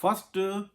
1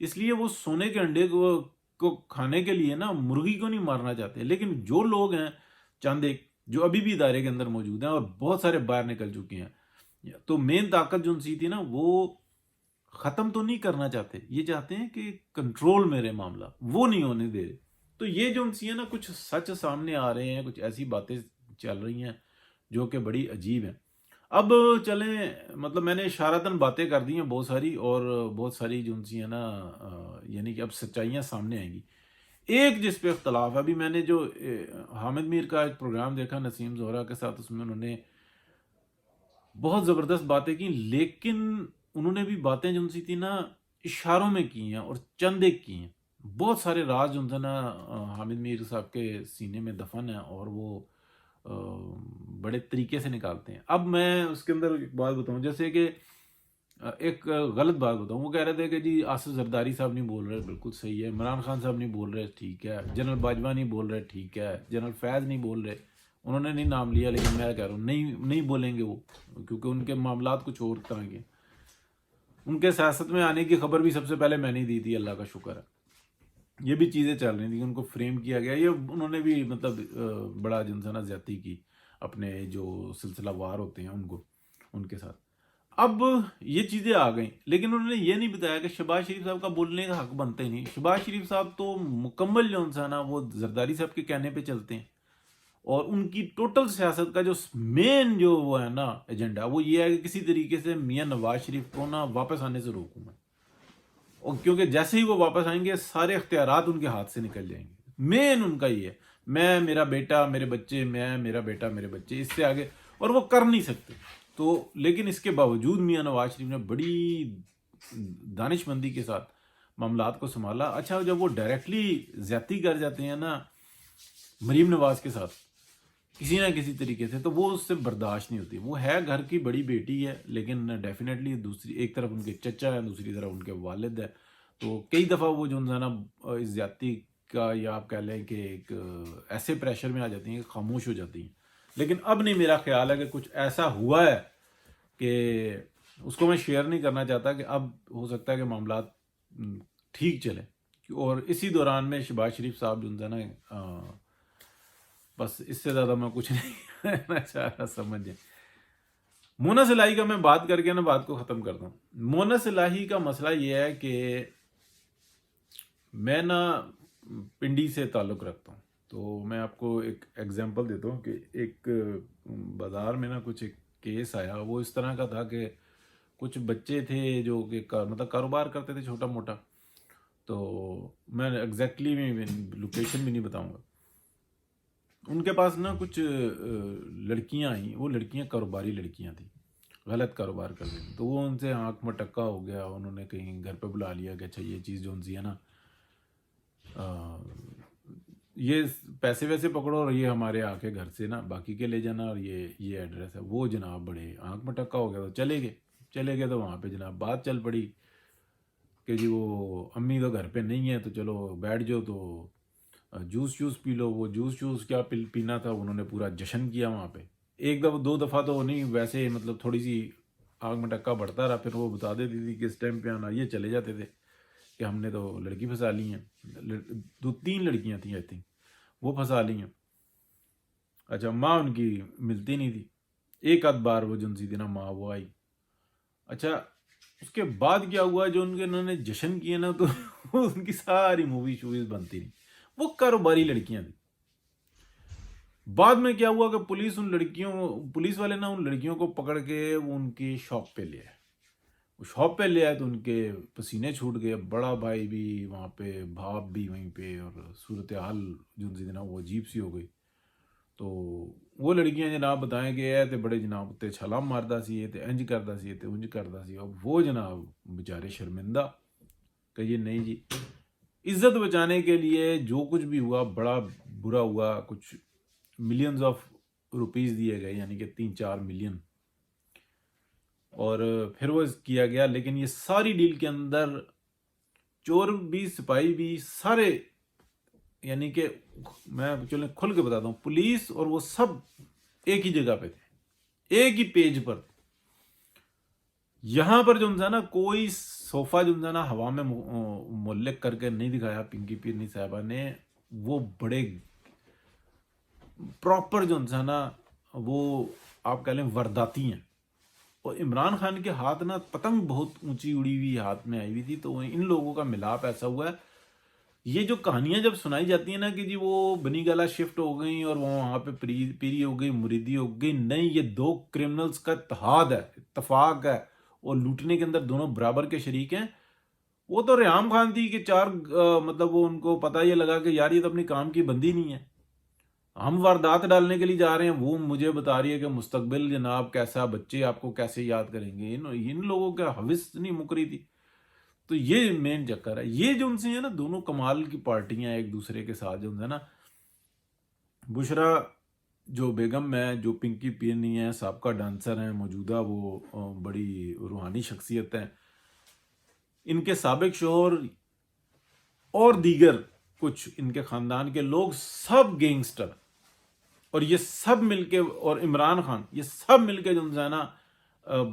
اس لیے وہ سونے کے انڈے کو کھانے کے لیے نا مرغی کو نہیں مارنا چاہتے. لیکن جو لوگ ہیں چند ایک جو ابھی بھی ادارے کے اندر موجود ہیں اور بہت سارے باہر نکل چکے ہیں, تو مین طاقت جو ان سی تھی نا وہ ختم تو نہیں کرنا چاہتے, یہ چاہتے ہیں کہ کنٹرول میں رہے معاملہ, وہ نہیں ہونے دے رہے. تو یہ جو ان سی ہے نا کچھ سچ سامنے آ رہے ہیں, کچھ ایسی باتیں چل رہی ہیں جو کہ بڑی عجیب ہیں. اب چلیں, مطلب میں نے اشارتاً باتیں کر دی ہیں بہت ساری, اور بہت ساری جو ان سی ہیں نا یعنی کہ اب سچائیاں سامنے آئیں گی. ایک جس پہ اختلاف ہے, ابھی میں نے جو حامد میر کا ایک پروگرام دیکھا نسیم زہرا کے ساتھ, اس میں انہوں نے بہت زبردست باتیں کی, لیکن انہوں نے بھی باتیں جو ان سی تھی نا اشاروں میں کی ہیں اور چند ایک کی ہیں. بہت سارے راز جو ان سے نا حامد میر صاحب کے سینے میں دفن ہیں اور وہ بڑے طریقے سے نکالتے ہیں. اب میں اس کے اندر ایک بات بتاؤں, جیسے کہ ایک غلط بات بتاؤں, وہ کہہ رہے تھے کہ جی آصف زرداری صاحب نہیں بول رہے, بالکل صحیح ہے. عمران خان صاحب نہیں بول رہے, ٹھیک ہے. جنرل باجوہ نہیں بول رہے, ٹھیک ہے. جنرل فیض نہیں بول رہے, انہوں نے نہیں نام لیا, لیکن میں کہہ رہا ہوں نہیں بولیں گے وہ, کیونکہ ان کے معاملات کچھ اور طرح کے. ان کے سیاست میں آنے کی خبر بھی سب سے پہلے میں نے دی تھی, اللہ کا شکر ہے. یہ بھی چیزیں چل رہی تھیں, ان کو فریم کیا گیا, یہ انہوں نے بھی مطلب بڑا جنسانہ زیادتی کی اپنے جو سلسلہ وار ہوتے ہیں ان کے ساتھ. اب یہ چیزیں آ گئیں, لیکن انہوں نے یہ نہیں بتایا کہ شہباز شریف صاحب کا بولنے کا حق بنتا ہی نہیں. شہباز شریف صاحب تو مکمل جو انسان ہے وہ زرداری صاحب کے کہنے پہ چلتے ہیں, اور ان کی ٹوٹل سیاست کا جو مین جو وہ ہے نا ایجنڈا, وہ یہ ہے کہ کسی طریقے سے میاں نواز شریف کو نا واپس آنے سے روکوں میں, اور کیونکہ جیسے ہی وہ واپس آئیں گے سارے اختیارات ان کے ہاتھ سے نکل جائیں گے. مین ان کا یہ ہے, میں میرا بیٹا میرے بچے, میں میرا بیٹا میرے بچے, اس سے آگے, اور وہ کر نہیں سکتے. تو لیکن اس کے باوجود میاں نواز شریف نے بڑی دانش مندی کے ساتھ معاملات کو سنبھالا. اچھا, جب وہ ڈائریکٹلی زیادتی کر جاتے ہیں نا مریم نواز کے ساتھ کسی نہ کسی طریقے سے, تو وہ اس سے برداشت نہیں ہوتی. وہ ہے گھر کی بڑی بیٹی ہے, لیکن ڈیفینیٹلی دوسری ایک طرف ان کے چچا ہے, دوسری طرف ان کے والد ہے. تو کئی دفعہ وہ جو ہے نا اس زیادتی کا, یا آپ کہہ لیں کہ ایک ایسے پریشر میں آ جاتی ہیں کہ خاموش ہو جاتی ہیں. لیکن اب نہیں, میرا خیال ہے کہ کچھ ایسا ہوا ہے کہ اس کو میں شیئر نہیں کرنا چاہتا, کہ اب ہو سکتا ہے کہ معاملات ٹھیک چلیں. اور اسی دوران میں شہباز شریف صاحب جو ہے نا بس اس سے زیادہ میں کچھ نہیں کہنا چاہ رہا, سمجھیں. مونس الہی کا میں بات کر کے نا بات کو ختم کرتا ہوں. مونس الہی کا مسئلہ یہ ہے کہ میں نا پنڈی سے تعلق رکھتا ہوں, تو میں آپ کو ایک ایگزامپل دیتا ہوں کہ ایک بازار میں نا کچھ ایک کیس آیا. وہ اس طرح کا تھا کہ کچھ بچے تھے جو کہ مطلب کاروبار کرتے تھے چھوٹا موٹا, تو میں ایگزیکٹلی لوکیشن بھی نہیں بتاؤں گا. ان کے پاس نا کچھ لڑکیاں آئیں, وہ لڑکیاں کاروباری لڑکیاں تھیں, غلط کاروبار کر رہی تھیں. تو وہ ان سے آنکھ میں ٹکا ہو گیا, انہوں نے کہیں گھر پہ بلا لیا کہ اچھا یہ چیز جو ان سی ہے نا یہ پیسے ویسے پکڑو, اور یہ ہمارے آ کے گھر سے نا باقی کے لے جانا, اور یہ ایڈریس ہے. وہ جناب بڑے آنکھ میں ٹکا ہو گیا, تو چلے گئے. تو وہاں پہ جناب بات چل پڑی کہ جی وہ امی تو گھر پہ نہیں ہے, تو چلو بیٹھ جاؤ, تو جوس پی لو. وہ جوس کیا پینا تھا, انہوں نے پورا جشن کیا وہاں پہ. ایک دفعہ دو دفعہ تو نہیں, ویسے مطلب تھوڑی سی آنکھ میں ٹکا بڑھتا رہا. پھر وہ بتا دیتی تھی کہ اس ٹائم پہ آنا, یہ چلے جاتے تھے کہ ہم نے تو لڑکی پھنسا لی ہیں. 2-3 لڑکیاں تھیں آئی تھنک, وہ پھنسا لی ہیں. اچھا, ماں ان کی ملتی نہیں تھی. ایک آدھ بار وہ جن سی تھی نا ماں وہ آئی. اچھا, اس کے بعد کیا ہوا, جو انہوں نے جشن کیے نا, تو ان کی ساری موویز بنتی نہیں. وہ کاروباری لڑکیاں تھیں. بعد میں کیا ہوا کہ پولیس والے نا ان لڑکیوں کو پکڑ کے وہ ان کی شاپ پہ لے آئے. وہ شاپ پہ لے آئے تو ان کے پسینے چھوٹ گئے. بڑا بھائی بھی وہاں پہ, باپ بھی وہیں پہ, اور صورتحال جو جناب وہ عجیب سی ہو گئی. تو وہ لڑکیاں جناب بتائیں کہ اے تے بڑے جناب تے چھلام ماردا سی, یہ تے انج کردا سی, یہ تے انج کردا سی. اور وہ جناب بیچارے شرمندہ کہ یہ نہیں جی, عزت بچانے کے لیے جو کچھ بھی ہوا بڑا برا ہوا. کچھ ملینز آف روپیز دیے گئے, یعنی کہ 3-4 ملین, اور پھر وہ کیا گیا. لیکن یہ ساری ڈیل کے اندر چور بھی, سپاہی بھی, سارے, یعنی کہ میں چلیں کھل کے بتاتا ہوں, پولیس اور وہ سب ایک ہی جگہ پہ تھے, ایک ہی پیج پر. یہاں پر جو ہے نا کوئی صوفہ جو ہے نا ہوا میں معلق کر کے نہیں دکھایا پنکی پیرنی صاحبہ نے، وہ بڑے پراپر جو ہے نا وہ آپ کہہ لیں وارداتی ہیں. اور عمران خان کے ہاتھ نا پتنگ بہت اونچی اڑی ہوئی ہاتھ میں آئی ہوئی تھی، تو ان لوگوں کا ملاپ ایسا ہوا ہے. یہ جو کہانیاں جب سنائی جاتی ہیں نا کہ جی وہ بنی گالہ شفٹ ہو گئی اور وہ وہاں پہ پیری ہو گئی، مریدی ہو گئی، نہیں، یہ دو کرمنلز کا اتحاد ہے، اتفاق ہے، اور لوٹنے کے اندر دونوں برابر کے شریک ہیں. وہ تو ریحام خان تھی کہ چار مطلب وہ ان کو پتہ یہ لگا کہ یار یہ تو اپنی کام کی بندی نہیں ہے، ہم واردات ڈالنے کے لیے جا رہے ہیں. وہ مجھے بتا رہی ہے کہ مستقبل جناب کیسا، بچے آپ کو کیسے یاد کریں گے. ان لوگوں کا حوث نہیں مک رہی تھی. تو یہ مین چکر ہے. یہ جو ان سے ہے نا دونوں کمال کی پارٹیاں ایک دوسرے کے ساتھ جو ہے نا، بشرا جو بیگم ہے، جو پنکی پیرنی ہے، سابقہ ڈانسر ہیں، موجودہ وہ بڑی روحانی شخصیت ہیں، ان کے سابق شوہر اور دیگر کچھ ان کے خاندان کے لوگ سب گینگسٹر، اور یہ سب مل کے، اور عمران خان، یہ سب مل کے جو ہے نا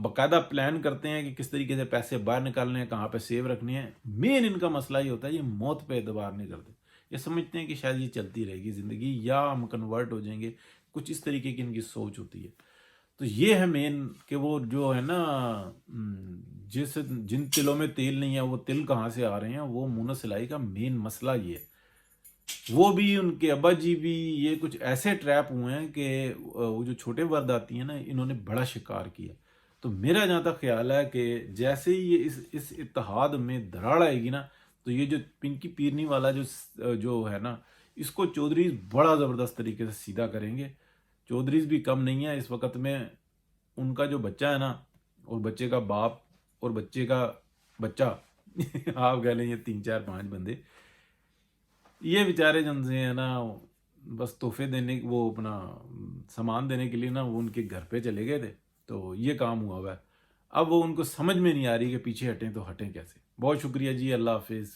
باقاعدہ پلان کرتے ہیں کہ کس طریقے سے پیسے باہر نکالنے ہیں، کہاں پہ سیو رکھنے ہیں. مین ان کا مسئلہ یہ ہوتا ہے، یہ موت پہ اعتبار نہیں کرتے. یہ سمجھتے ہیں کہ شاید یہ چلتی رہے گی زندگی، یا ہم کنورٹ ہو جائیں گے. کچھ اس طریقے کی ان کی سوچ ہوتی ہے. تو یہ ہے مین کہ وہ جو ہے نا جن تلوں میں تیل نہیں ہے وہ تل کہاں سے آ رہے ہیں. وہ مونس سلائی کا مین مسئلہ یہ ہے. وہ بھی ان کے ابا جی بھی یہ کچھ ایسے ٹریپ ہوئے ہیں کہ وہ جو چھوٹے وارداتی ہیں نا، انہوں نے بڑا شکار کیا. تو میرا جہاں تک خیال ہے کہ جیسے ہی یہ اس اتحاد میں دراڑ آئے گی نا، تو یہ جو پنکی پیرنی والا جو ہے نا، اس کو چودھریز بڑا زبردست طریقے سے سیدھا کریں گے. چودھریز بھی کم نہیں ہے اس وقت میں. ان کا جو بچہ ہے نا، اور بچے کا باپ، اور بچے کا بچہ آپ کہہ لیں یہ 3 4 5 بندے، یہ بیچارے جن سے ہیں نا بس تحفے دینے، وہ اپنا سامان دینے کے لیے نا وہ ان کے گھر پہ چلے گئے تھے. تو یہ کام ہوا ہے. اب وہ ان کو سمجھ میں نہیں آ رہی کہ پیچھے ہٹیں تو ہٹیں کیسے. بہت شکریہ جی، اللہ حافظ.